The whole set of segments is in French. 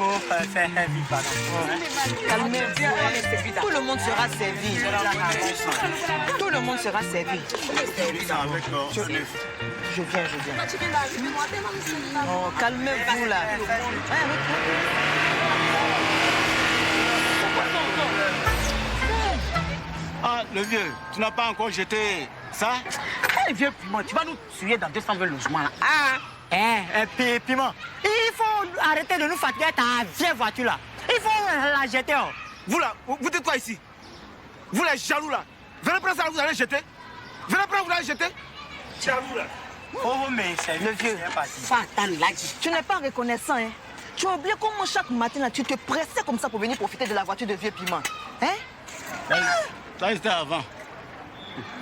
faut faire vite, pardon. Calmez-vous. Tout le monde sera servi. Tout le monde sera servi. Je viens. Oh, calmez-vous là. Ah, le vieux, tu n'as pas encore jeté ça? Hey, vieux Piment, tu vas nous tuer dans 220 logements là. Piment, Il faut arrêter de nous fatiguer avec ta vieille voiture là. Il faut la jeter. Oh. Vous là, vous dites quoi ici? Vous les jaloux là. Venez prendre ça, vous allez jeter. Venez prendre, vous allez jeter. Jaloux là. oh, mais c'est Le vieux, tu n'es pas reconnaissant, hein? Tu as oublié comment chaque matin, là, tu te pressais comme ça pour venir profiter de la voiture de vieux Piment. Hein? Ça, c'était avant.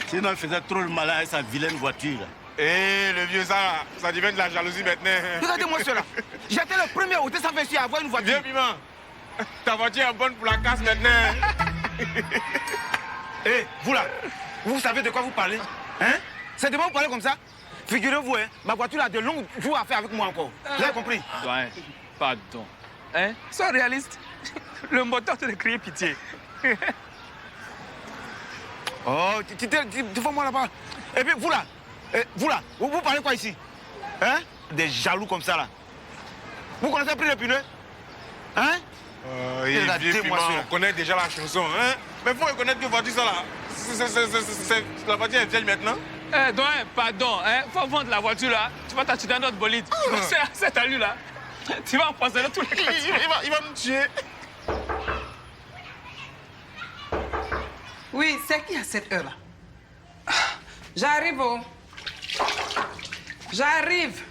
Sinon, il faisait trop le malin avec sa vilaine voiture. Là. Eh, le vieux, ça devient de la jalousie maintenant. Regardez-moi cela. J'étais le premier au ça fait à avoir une voiture. Vieux Piment, ta voiture est bonne pour la casse maintenant. Eh, vous là, vous savez de quoi vous parlez? Hein? C'est de moi vous parlez comme ça? Figurez-vous, hein, ma voiture a de longs jours à faire avec moi encore. Vous avez compris? Ouais, pardon. Hein? Sois réaliste. Le moteur te crier pitié. Oh, tu fais moi là-bas. Et puis vous là, vous parlez quoi ici? Hein? Des jaloux comme ça là. Vous connaissez plus les pneus? Hein? On connaît déjà la chanson, hein? Mais faut reconnaître que voiture ça là, la voiture est vieille maintenant. Donc, pardon, faut vendre la voiture là. Tu vas t'acheter un autre bolide. C'est à lui là. Tu vas empoisonner tous les quartiers. Il va me tuer. Oui, c'est qui à cette heure-là? J'arrive, oh. J'arrive.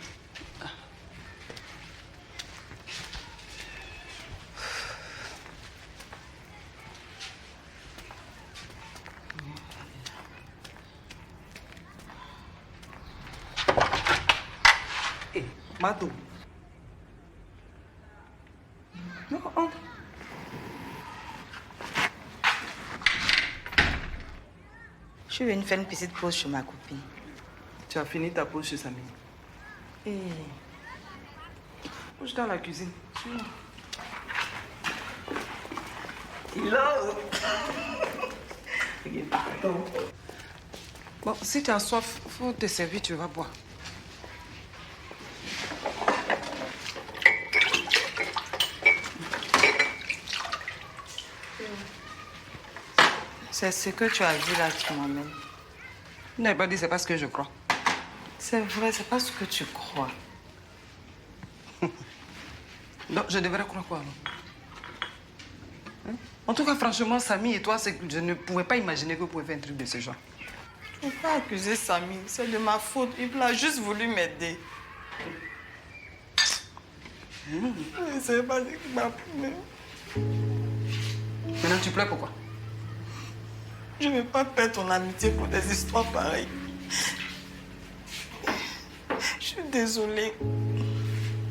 Hé, Matou. Non, entre. Je suis venue faire une petite pause chez ma copine. Tu as fini ta pause chez Samy. Bouge dans la cuisine. Bon, si tu as soif, faut te servir, tu vas boire. C'est ce que tu as vu là qui m'emmène. Je n'ai pas dit, c'est pas ce que je crois. C'est vrai, c'est pas ce que tu crois. Non, je devrais croire quoi alors? Hein? En tout cas, franchement, Samy et toi, je ne pouvais pas imaginer que vous pouvez faire un truc de ce genre. Je ne peux pas accuser Samy, c'est de ma faute. Il a juste voulu m'aider. C'est pas ce qu'il m'a plu. Maintenant, tu pleures pourquoi? Je ne vais pas perdre ton amitié pour des histoires pareilles. Je suis désolée.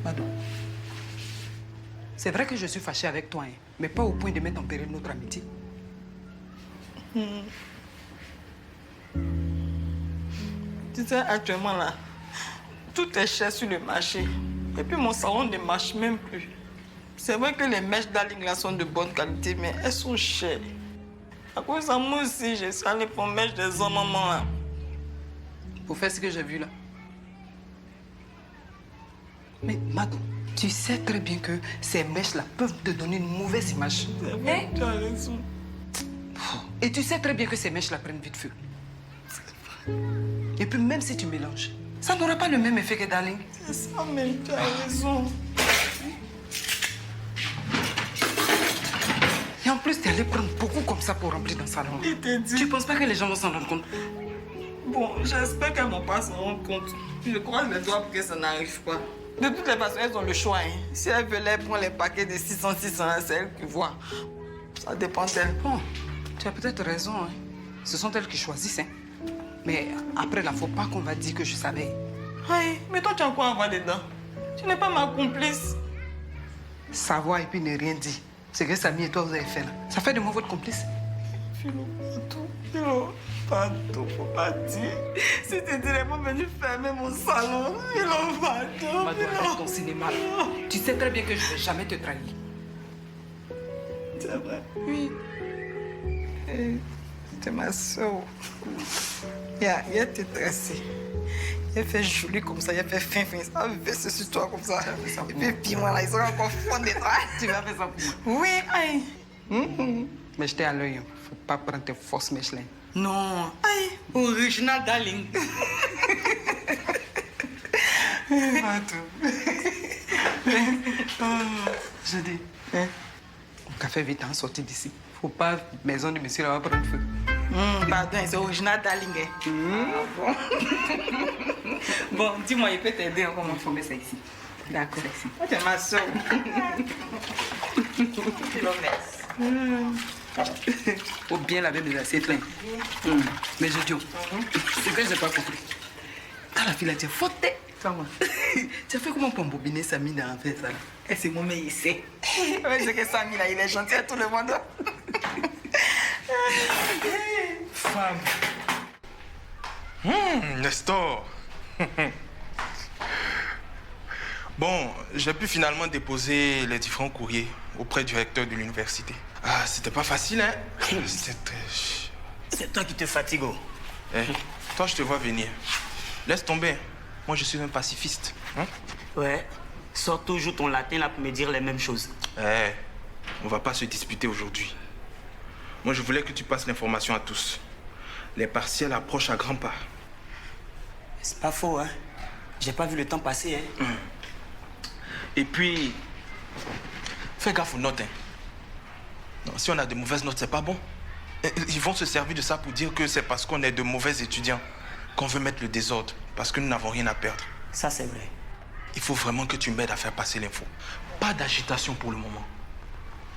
Madou, c'est vrai que je suis fâchée avec toi, hein, mais pas au point de mettre en péril notre amitié. Tu sais, actuellement là, tout est cher sur le marché. Et puis mon salon ne marche même plus. C'est vrai que les mèches d'Aling là sont de bonne qualité, mais elles sont chères. À cause de moi aussi, je suis allée pour mèche des hommes maman là. Pour faire ce que j'ai vu là. Mais Madou, tu sais très bien que ces mèches-là peuvent te donner une mauvaise image. C'est vrai, tu as raison. Et tu sais très bien que ces mèches-là prennent vite feu. Et puis même si tu mélanges, ça n'aura pas le même effet que Darling. C'est ça même, tu as raison. Et en plus, tu es allé prendre beaucoup comme ça pour remplir dans le salon. Il te dit. Tu penses pas que les gens vont s'en rendre compte? Bon, j'espère qu'elles ne vont pas s'en rendre compte. Je croise les doigts pour que ça n'arrive pas. De toutes les façons, elles ont le choix. Hein. Si elles veulent prendre les paquets de 600, c'est elles qui voient. Ça dépend d'elles. Bon, tu as peut-être raison. Hein. Ce sont elles qui choisissent. Hein. Mais après, il ne faut pas qu'on va dire que je savais. Aïe, mais toi, tu as quoi à voir dedans? Tu n'es pas ma complice. Savoir et puis ne rien dire. C'est que Samy et toi, vous avez fait là. Ça fait de moi votre complice. Philo, pardon, faut pas dire. Si t'étais vraiment venu fermer mon salon, Philo, pardon. Mado, arrête ton cinéma. Tu sais très bien que je ne vais jamais te trahir. C'est vrai? Oui. C'était ma soeur. Il a été tressé. Il a fait joli comme ça, il a fait fin. Ça a versé sur toi comme ça. Et puis, piment là, il sera encore fond de toi. Tu vas faire ça pour moi? Oui, aïe. Mais j'étais à l'œil. Faut pas prendre tes fausses mèches là. Non. Aïe, original darling. Je dis, mon café vite en sortir d'ici. Faut pas, maison de monsieur, là, va prendre feu. Pardon, c'est original darling. Bon, dis-moi, il peut t'aider encore. Comment faut mettre ça ici? D'accord. Ici. Oh, t'es ma soeur. Faut bien laver mes assiettes là. Mais je dis, ce que je n'ai pas compris. Quand la fille a dit, faut te. Tu as fait comment pour embobiner Samy en fait ça là? Et c'est mon meilleur ici. C'est que Samy là, il est gentil à tout le monde. Femme. Nestor. Bon, j'ai pu finalement déposer les différents courriers auprès du recteur de l'université. Ah, c'était pas facile, hein? C'est toi qui te fatigue. Eh, toi, je te vois venir. Laisse tomber. Moi, je suis un pacifiste. Hein? Ouais. Sors toujours ton latin là pour me dire les mêmes choses. Eh, on va pas se disputer aujourd'hui. Moi, je voulais que tu passes l'information à tous. Les partiels approchent à grands pas. C'est pas faux, hein. J'ai pas vu le temps passer, hein. Et puis, fais gaffe aux notes, hein. Non, si on a de mauvaises notes, c'est pas bon. Ils vont se servir de ça pour dire que c'est parce qu'on est de mauvais étudiants qu'on veut mettre le désordre, parce que nous n'avons rien à perdre. Ça, c'est vrai. Il faut vraiment que tu m'aides à faire passer l'info. Pas d'agitation pour le moment.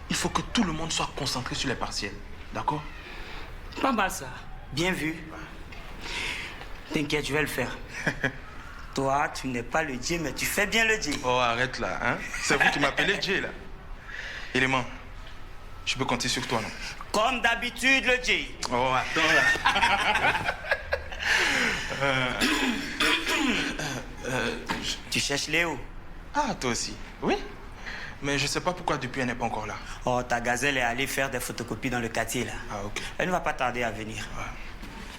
Il faut que tout le monde soit concentré sur les partiels. D'accord? Pas mal, ça. Bien vu. T'inquiète, je vais le faire. Toi, tu n'es pas le Dieu, mais tu fais bien le Dieu. Oh, arrête là, hein? C'est vous qui m'appelez Jay, là. Élément, je peux compter sur toi, non? Comme d'habitude, le Dieu. Oh, attends là. Tu cherches Léo? Ah, toi aussi? Oui. Mais je sais pas pourquoi depuis elle n'est pas encore là. Oh, ta gazelle est allée faire des photocopies dans le quartier, là. Ah, ok. Elle ne va pas tarder à venir. Ouais.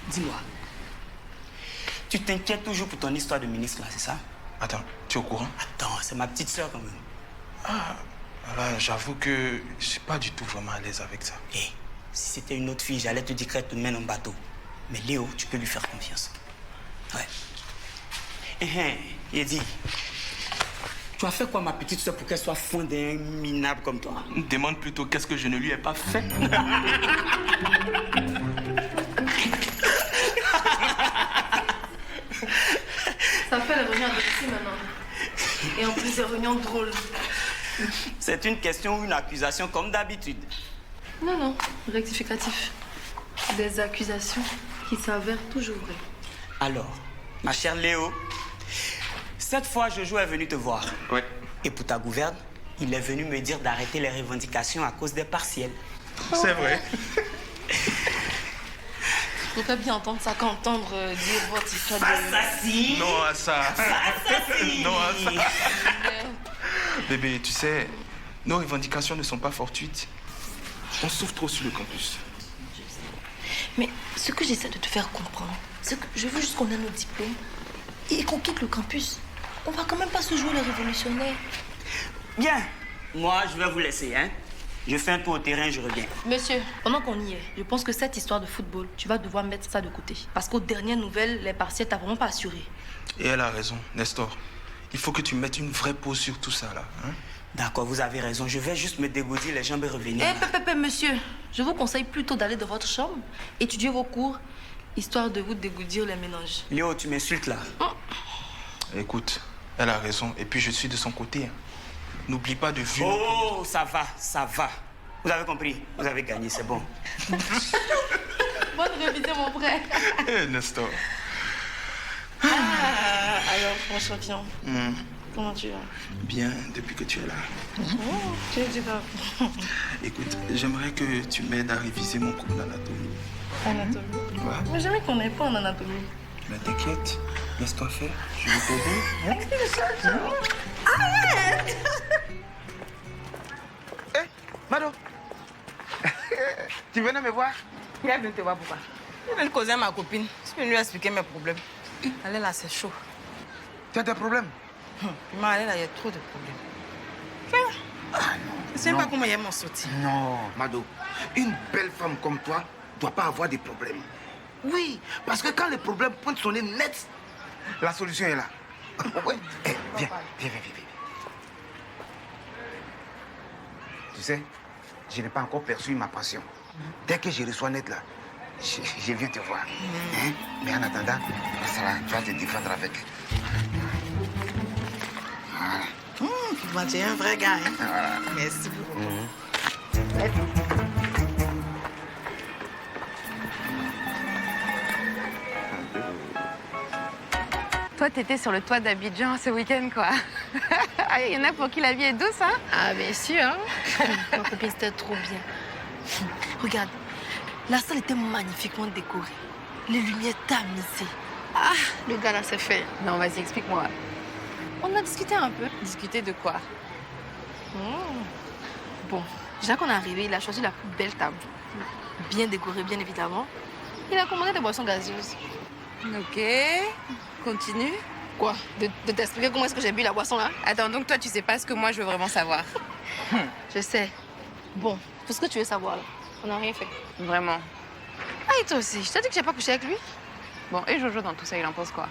Dis-moi, tu t'inquiètes toujours pour ton histoire de ministre, là, c'est ça? Attends, tu es au courant? Attends, c'est ma petite sœur, quand même. Ah, là, j'avoue que je suis pas du tout vraiment à l'aise avec ça. Hé, si c'était une autre fille, j'allais te dire qu'elle te mène en bateau. Mais Léo, tu peux lui faire confiance. Ouais. Il dit, tu as fait quoi, ma petite soeur, pour qu'elle soit fondée, minable comme toi? Demande plutôt qu'est-ce que je ne lui ai pas fait. Ça fait les réunions ici maintenant. Et en plus, des réunions drôles. C'est une question ou une accusation, comme d'habitude. Non, non, rectificatif. Des accusations qui s'avèrent toujours vraies. Alors, ma chère Léo, cette fois, Jojo est venu te voir. Ouais. Et pour ta gouverne, il est venu me dire d'arrêter les revendications à cause des partiels. C'est vrai. Faut pas bien entendre ça qu'entendre dire votre histoire de... Assassin! Non à ça. Assassin! Non à ça. Bébé, tu sais, nos revendications ne sont pas fortuites. On souffre trop sur le campus. Mais ce que j'essaie de te faire comprendre, c'est que je veux juste qu'on ait nos diplômes et qu'on quitte le campus. On va quand même pas se jouer les révolutionnaires. Bien. Moi, je vais vous laisser, hein. Je fais un tour au terrain, je reviens. Monsieur, pendant qu'on y est, je pense que cette histoire de football, tu vas devoir mettre ça de côté. Parce qu'aux dernières nouvelles, les partiels t'as vraiment pas assuré. Et elle a raison, Nestor. Il faut que tu mettes une vraie pause sur tout ça, là. Hein? D'accord, vous avez raison. Je vais juste me dégourdir les jambes et revenir. Monsieur, je vous conseille plutôt d'aller dans votre chambre, étudier vos cours, histoire de vous dégourdir les méninges. Léo, tu m'insultes là. Écoute, elle a raison. Et puis je suis de son côté. Hein. N'oublie pas de vue. Oh, ça va, ça va. Vous avez compris, vous avez gagné, c'est bon. Bonne révision, mon frère. Eh, Nestor. Alors, mon champion, Comment tu vas? Bien, depuis que tu es là. Oh, tu es d'accord. Écoute, j'aimerais que tu m'aides à réviser mon cours d'anatomie. Anatomie? Ouais. Mais jamais qu'on n'ait pas en anatomie. Mais t'inquiète, laisse-toi faire. Je vais t'aider. Arrête! Hé, Mado. Tu venais me voir? Il vient te voir pourquoi? Je viens de causer à ma copine. Je peux lui expliquer mes problèmes. Elle est là, c'est chaud. Tu as des problèmes? Maman, elle est là, il y a trop de problèmes. Fais-le. Je ne sais pas comment il m'en sortir. Non, Mado, une belle femme comme toi ne doit pas avoir des problèmes. Oui, parce que quand les problèmes pointent son nez net, la solution est là. Ouais. Eh, viens. Tu sais, je n'ai pas encore perçu ma passion. Dès que je reçois net là, je viens te voir. Hein? Mais en attendant, ça là, tu vas te défendre avec. Voilà. Tu es un vrai gars, hein? Voilà. Merci beaucoup. Toi, t'étais sur le toit d'Abidjan ce week-end, quoi. Il y en a pour qui la vie est douce, hein? Ah, bien sûr. Hein? Ma copine, c'était trop bien. Regarde, la salle était magnifiquement décorée. Les lumières tamisées. Ah, le gars là, c'est fait. Non, vas-y, explique-moi. On a discuté un peu. Discuter de quoi? Bon, déjà qu'on est arrivé, il a choisi la plus belle table. Bien décorée, bien évidemment. Il a commandé des boissons gazeuses. Ok, continue. Quoi? De t'expliquer comment est-ce que j'ai bu la boisson là? Attends, donc toi, tu sais pas ce que moi, je veux vraiment savoir. Je sais. Bon, tout ce que tu veux savoir là, on n'a rien fait. Vraiment. Ah, et toi aussi, je t'ai dit que j'ai pas couché avec lui? Bon, et Jojo, dans tout ça, il en pense quoi?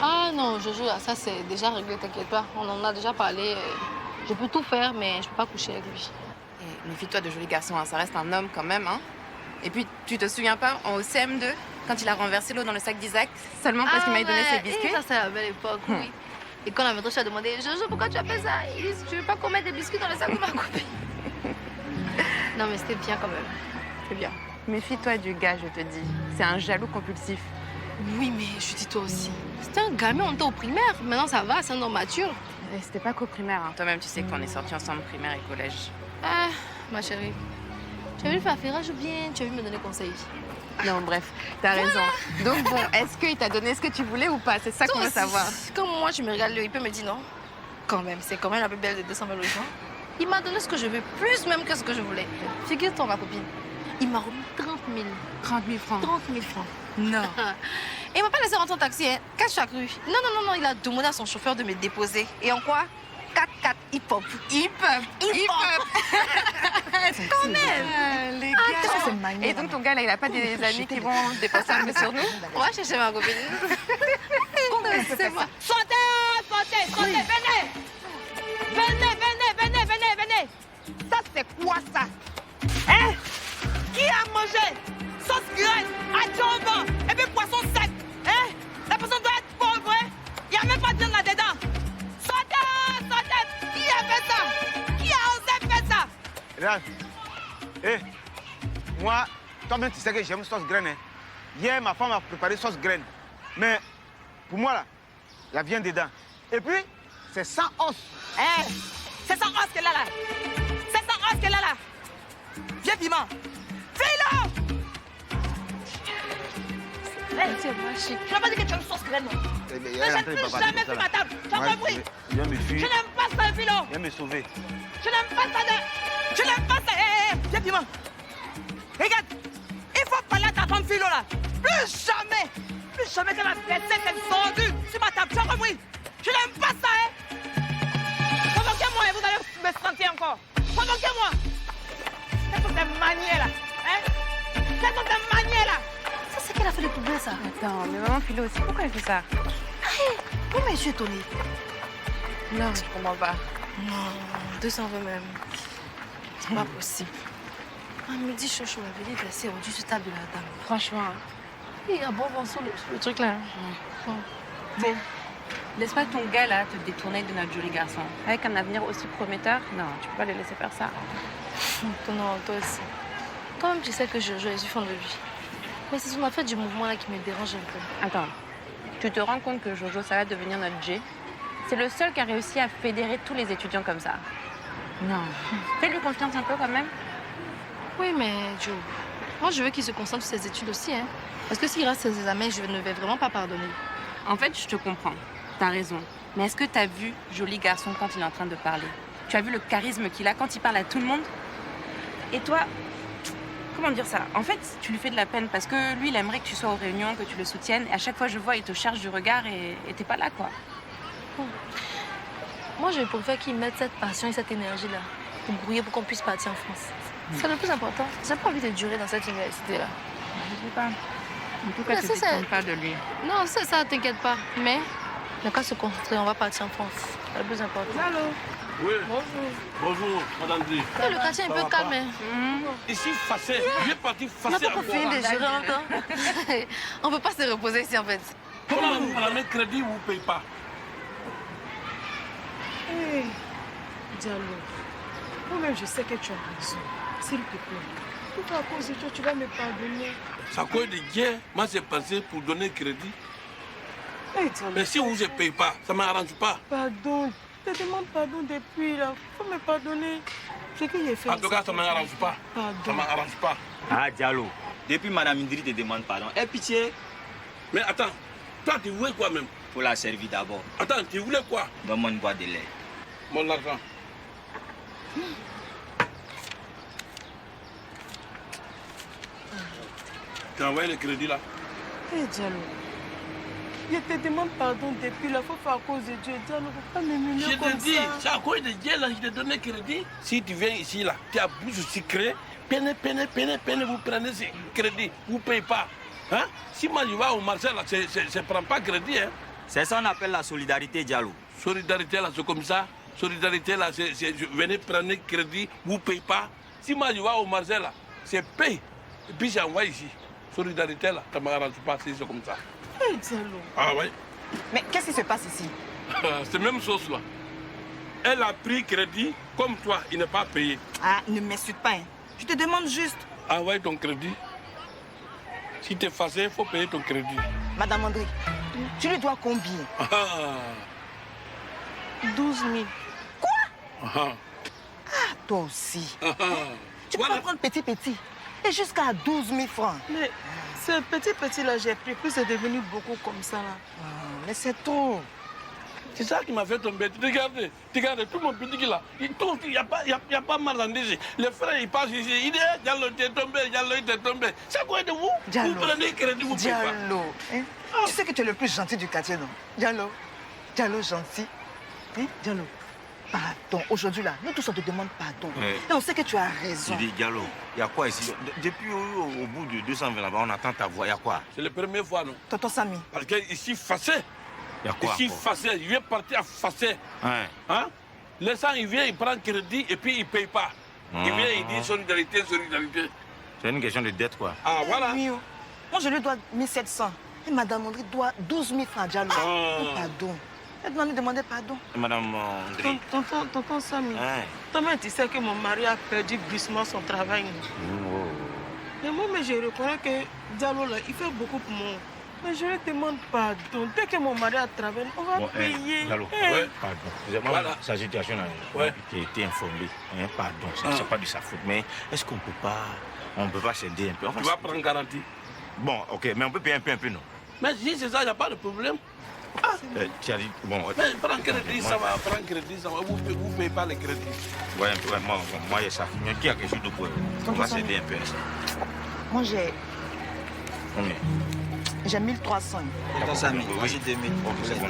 Ah non, Jojo, là, ça c'est déjà réglé, t'inquiète pas. On en a déjà parlé. Je peux tout faire, mais je peux pas coucher avec lui. Et méfie-toi de joli garçon, hein, ça reste un homme quand même, hein. Et puis, tu te souviens pas, en CM2, quand il a renversé l'eau dans le sac d'Isaac, seulement parce qu'il m'avait donné ses biscuits? Ça, c'est la belle époque, oui. Et quand la maîtresse a demandé, Jojo, pourquoi tu as fait ça? Il dit, tu veux pas qu'on mette des biscuits dans le sac de ma copine? Non, mais c'était bien quand même. C'est bien. Méfie-toi du gars, je te dis. C'est un jaloux compulsif. Oui, mais je dis toi aussi. C'était un gamin, on était au primaire. Maintenant, ça va, c'est un homme mature. Et c'était pas qu'au primaire, hein. Toi-même, tu sais qu'on est sortis ensemble primaire et collège. Ah, ma chérie. Tu as vu le faire ferrage ou bien tu as vu me donner conseil? Non, bref, t'as raison. Donc bon, est-ce qu'il t'a donné ce que tu voulais ou pas? C'est ça qu'on veut savoir. Comme moi, je me regarde, il peut me dire non. Quand même, c'est quand même la plus belle de 200 000 logements. Il m'a donné ce que je veux, plus même que ce que je voulais. Figure-toi, ma copine. Il m'a remis 30 000. 30 000 francs? 30 000 francs. Non. Et il m'a pas laissé rentrer en taxi, hein. 4 chaque rue. Non, il a demandé à son chauffeur de me déposer. Et en quoi? 4-4 hip-hop. Hip-hop. Quand même. Les gars. Et donc ton gars là, il a pas des amis qui vont dépenser un peu sur nous? On va chercher ma copine. C'est moi. Sortez, venez. Ça, c'est quoi ça? Hein? Qui a mangé sauce graine, adjuvant et puis poisson sec? Hein? La personne doit être pauvre, hein? Il n'y a même pas de viande là-dedans. Sortez! Qui a fait ça? Qui a osé faire ça? Regarde. Hé, moi, toi-même, tu sais que j'aime sauce graine. Hein? Hier, ma femme a préparé sauce graine. Mais pour moi, là, il y a viande dedans. Et puis, c'est sans os. Hein? C'est sans os qu'elle a là. C'est sans os qu'elle a là. Viens, piment. Fais-le! Je n'ai pas dit que tu as une sauce graine. Mais je n'ai jamais fait ma table. Tu as compris? Je n'aime pas ça, Philo. Viens me sauver. Je n'aime pas ça. Je n'aime pas ça. Viens, piment. Regarde, il faut parler à ta femme Philo là. Plus jamais qu'elle va laisser cette fondue sur ma table. Tu as compris? Je n'aime pas ça, hein. Provoquez-moi et vous allez me sentir encore. Provoquez-moi. Quelles sont tes manières là? Hein? Quelles sont tes manières là? Ça, c'est qu'elle a fait le poubelle, ça. Attends, mais maman Philo aussi, pourquoi elle fait ça? Oui, mais je suis étonnée. Non, je comprends pas. Non, 220 même. C'est pas possible. Elle me dit, Chocho, elle venait verser au-dessus de table de la dame. Franchement. Il y a bon vent sur le truc là. Bon, laisse pas ton gars là te détourner de notre joli garçon. Avec un avenir aussi prometteur, non, tu peux pas le laisser faire ça. Non, toi aussi. Toi-même, tu sais que je suis fan de lui. Mais c'est son affaire du mouvement là qui me dérange un peu. Attends, tu te rends compte que Jojo, ça va devenir notre J? C'est le seul qui a réussi à fédérer tous les étudiants comme ça. Non. Fais-lui confiance un peu quand même. Oui, mais Joe, moi je veux qu'il se concentre sur ses études aussi. Hein. Parce que s'il rate ses examens, je ne vais vraiment pas pardonner. En fait, je te comprends. T'as raison. Mais est-ce que t'as vu joli garçon quand il est en train de parler? Tu as vu le charisme qu'il a quand il parle à tout le monde? Et toi, comment dire ça? En fait, tu lui fais de la peine parce que lui, il aimerait que tu sois aux réunions, que tu le soutiennes. Et à chaque fois, je vois, il te charge du regard et t'es pas là, quoi. Moi, je préfère qu'il mette cette passion et cette énergie-là pour grouiller pour qu'on puisse partir en France. C'est le plus important. J'ai pas envie de durer dans cette université-là. Je sais pas. En tout cas, tu ne dépends pas de lui. Non, ça, t'inquiète pas. Mais, on n'a qu'à se concentrer, on va partir en France. C'est le plus important. Allô? Oui. Bonjour. Bonjour, madame Dri. Le quartier est un peu calme. Ici, Fassé. Je vais partir On n'a Fassé pas fini de gérer encore. On ne peut pas se reposer ici, en fait. Comment vous prenez crédit, vous ne payez pas? Hé, Diallo, moi-même, je sais que tu as raison. S'il te plaît. Pourquoi à cause de toi, tu vas me pardonner? Ça cause de guerre, moi j'ai pensé pour donner crédit. Hey, Diallo, mais si vous ne payez pas, ça ne m'arrange pas. Pardon, je te demande pardon depuis là. Il faut me pardonner. Ce que j'ai fait. En tout cas, ça ne m'arrange pas. Pardon. Ça ne m'arrange pas. Ah, Diallo, depuis Madame Indri te demande pardon. Aie pitié. Mais attends, toi tu voulais quoi même? Faut la servir d'abord. Attends, tu voulais quoi? Donne-moi une boîte de lait. Mon argent. Tu as envoyé le crédit là? Hé, Diallo, je te demande pardon depuis là. Faut pas à cause de Dieu. Diallo, faut pas m'humilier comme ça. Je te dis, c'est à cause de Dieu là, je t'ai donné crédit. Si tu viens ici là, tu as bouche sucrée, peine, vous prenez ce crédit, vous ne payez pas. Hein? Si moi je vais au marché là, je ne prends pas crédit. Hein? C'est ça qu'on appelle la solidarité, Diallo. Solidarité là, c'est comme ça. Solidarité là, c'est venez prendre crédit, vous ne payez pas. Si moi je vais au marché là, c'est paye. Et puis j'envoie ici. Solidarité là, ça ne m'arrange pas si c'est comme ça. Hé, Diallo. Ah oui. Mais qu'est-ce qui se passe ici? C'est la même chose là. Elle a pris crédit comme toi, il n'est pas payé. Ah, ne m'insulte pas. Hein. Je te demande juste. Envoie ton crédit. Si tu es fâché, il faut payer ton crédit. Madame André, tu lui dois combien? 12 000. Quoi? Ah, toi aussi. Tu peux prendre petit. Et jusqu'à 12 000 francs. Mais ce petit là, j'ai pris. Puis c'est devenu beaucoup comme ça là. Mais c'est trop. C'est ça qui m'a fait tomber. Regardez, tout mon petit là. Il n'y a pas marchandise. Les frères, ils passent ici. Il dit, Diallo, t'es tombé. C'est quoi de vous? Diallo. Vous prenez crédit, vous payez pas. Diallo, hein? Tu sais que tu es le plus gentil du quartier, non? Diallo gentil. Hein? Diallo, pardon. Aujourd'hui là, nous tous on te demande pardon. Et on sait que tu as raison. Je dis, Diallo, il y a quoi ici? Depuis au bout de 220 là-bas, on attend ta voix. Il y a quoi? C'est la première fois, non? Tonton Samy. Parce qu'ici, Fassé. Il y a quoi? Ici, Fassé, il vient partir à Fassé. Hein? Les gens, il vient, il prend crédit et puis il ne paye pas. Il vient, il dit solidarité. C'est une question de dette, quoi. Ah, voilà. Moi, je lui dois 1700. Et Madame André doit 12 000 francs, Diallo. Pardon. Elle doit nous demander pardon. Madame André. Tonton Samy. Toi-même, tu sais que mon mari a perdu brusquement son travail. Mais moi, je reconnais que Diallo, là, il fait beaucoup pour moi. Mais je lui demande pardon. Dès que mon mari a travaillé, on va payer. Diallo, pardon. Voilà. Sa situation, il a été informé. Pardon, c'est pas de sa faute. Mais est-ce qu'on ne peut pas s'aider un peu? Tu vas prendre garantie. Bon, ok, mais on peut payer un peu, non? Mais si c'est ça, il n'y a pas de problème. Tu as dit, bon... Mais prends crédit, ça va, vous ne payez pas les crédits. Ouais, moi, il y a ça. Mais qui a quelque chose de quoi? On va s'aider un peu. Moi, j'ai... Combien? J'ai 1300. Tonton Samy, moi j'ai 2000. C'est bon,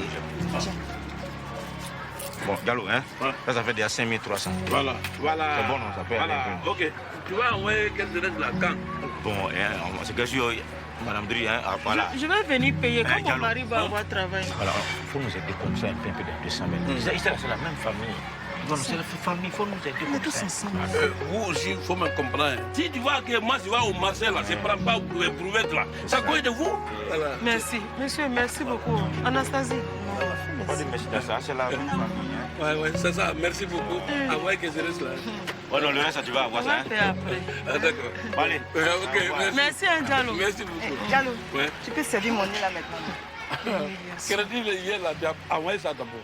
bon, Diallo, hein? Ça fait déjà 5300. Voilà. C'est bon, non, ça peut aller un peu. Ok. Tu vas envoyer quelques règles là quand? Bon, c'est que sur Madame Dri, hein? Voilà. Je vais venir payer quand mon mari va avoir travail. Voilà, il faut nous aider comme ça, un peu de 200 000. C'est la même famille. Bon, c'est la famille, il faut nous aider. On est tous ensemble. Vous aussi, il faut me comprendre. Si tu vois que moi, je vais au marché là, je ne prends pas pour éprouver là. Ça quoi de vous? Voilà. Merci. Monsieur, merci beaucoup. Anastasie. Pas de merci, c'est la même famille. Ouais, c'est ça. Merci beaucoup. Envoyez que je reste là. Ouais, non, le reste, tu vas avoir ça. D'accord. Allez. Ok, merci, Diallo. Merci beaucoup. Diallo, tu peux servir mon nez là maintenant. Crédit, hier là, tu as envoyé ça d'abord.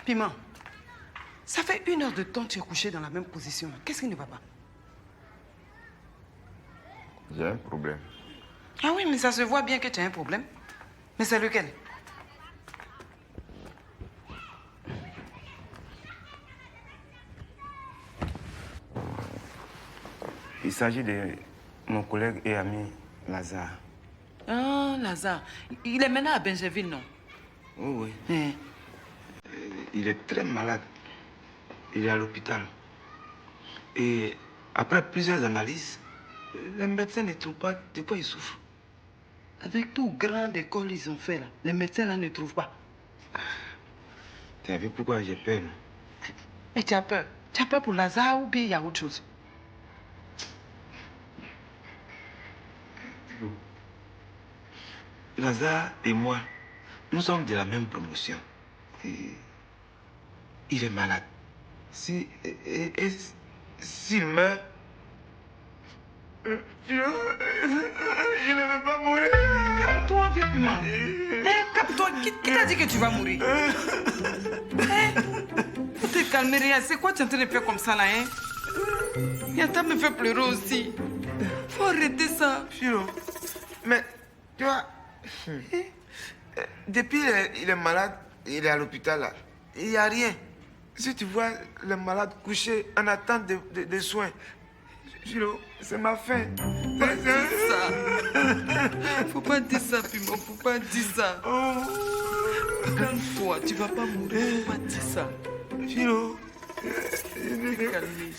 Piment, ça fait 1 heure de temps que tu es couché dans la même position. Qu'est-ce qui ne va pas? J'ai un problème. Ah oui, mais ça se voit bien que tu as un problème. Mais c'est lequel? Il s'agit de mon collègue et ami Lazare. Ah, Lazare. Il est maintenant à Benjerville, non? Oui, oui. Il est très malade. Il est à l'hôpital. Et après plusieurs analyses, les médecins ne trouvent pas de quoi il souffre. Avec tout grand école ils ont fait là, les médecins là ne trouvent pas. Tu as vu pourquoi j'ai peur? Et tu as peur? Tu as peur pour Lazare ou bien il y a autre chose? Lazare et moi, nous sommes de la même promotion. Et il est malade. S'il meurt, je ne veux pas mourir. Calme-toi, vieux Piment. Calme-toi. Qui t'a dit que tu vas mourir? Faut te calmer, rien. C'est quoi tu es en train de faire comme ça là, hein? Yata me fait pleurer aussi. Faut arrêter ça. Philo, mais tu vois, depuis il est malade, il est à l'hôpital là, il n'y a rien. Si tu vois le malade couché en attente de soins, Philo, c'est ma fin. Faut pas dire ça, Piment, faut pas dire ça. Calme-toi, tu vas pas mourir, faut pas dire ça. Philo, Calme.